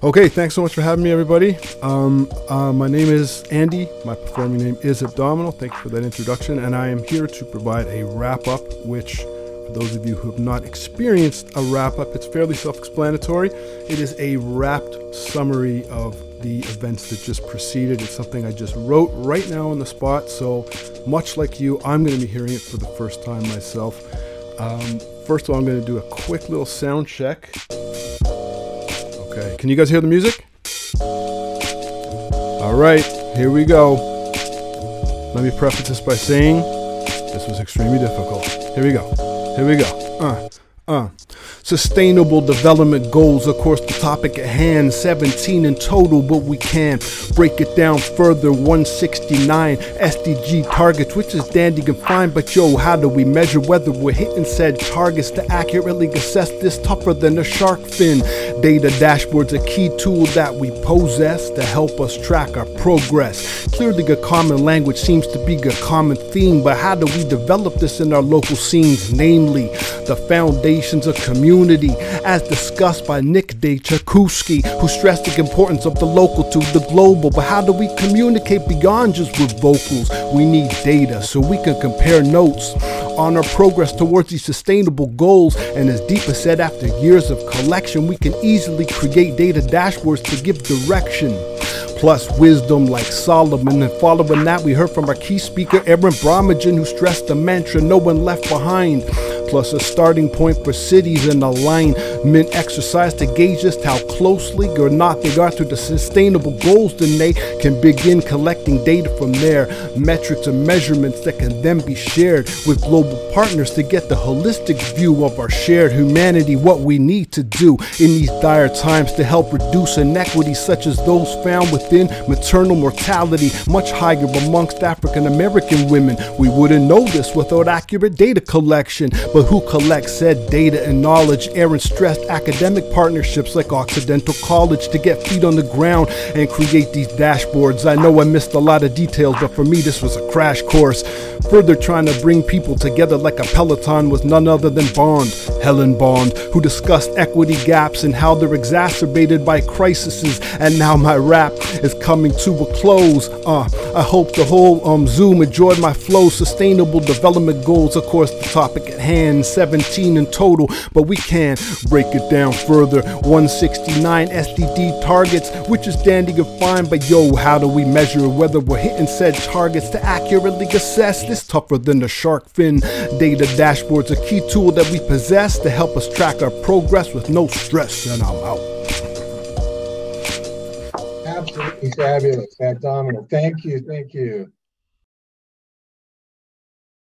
Okay, thanks so much for having me, everybody. My name is Andy. My performing name is Abdominal. Thank you for that introduction. And I am here to provide a wrap-up, which, for those of you who have not experienced a wrap-up, it's fairly self-explanatory. It is a wrapped summary of the events that just preceded. It's something I just wrote right now on the spot. So much like you, I'm going to be hearing it for the first time myself. First of all, I'm going to do a quick little sound check. Okay, can you guys hear the music? All right, here we go. Let me preface this by saying this was extremely difficult. Here we go. Here we go. Sustainable development goals, of course, the topic at hand. 17 in total, but we can break it down further. 169 SDG targets, which is dandy and fine, but yo, how do we measure whether we're hitting said targets? To accurately assess this, tougher than a shark fin. Data dashboards, a key tool that we possess to help us track our progress. Clearly a common language seems to be a common theme, but how do we develop this in our local scenes? Namely, the foundations of community, as discussed by Nick D. Tchaikovsky, who stressed the importance of the local to the global. But how do we communicate beyond just with vocals? We need data so we can compare notes on our progress towards these sustainable goals. And as Deepa said, after years of collection, we can easily create data dashboards to give direction. Plus wisdom like Solomon, and following that we heard from our key speaker Aaron Brahmajan, who stressed the mantra no one left behind. Plus a starting point for cities and alignment exercise to gauge just how closely or not they are to the sustainable goals. Then they can begin collecting data from there, metrics and measurements that can then be shared with global partners to get the holistic view of our shared humanity, what we need to do in these dire times to help reduce inequities such as those found within maternal mortality, much higher amongst African American women. We wouldn't know this without accurate data collection, but who collects said data and knowledge? Aaron stressed academic partnerships like Occidental College to get feet on the ground and create these dashboards. I know I missed a lot of details, but for me this was a crash course. Further trying to bring people together like a Peloton was none other than Helen Bond, who discussed equity gaps and how they're exacerbated by crises. And now my rap is coming to a close. I hope the whole Zoom enjoyed my flow. Sustainable development goals, of course, the topic at hand. 17 in total, but we can break it down further. 169 SDG targets, which is dandy and fine, but yo, how do we measure whether we're hitting said targets? To accurately assess this, tougher than the shark fin. Data dashboards, a key tool that we possess to help us track our progress with no stress. And I'm out. Absolutely fabulous, Abdominal. Thank you, thank you.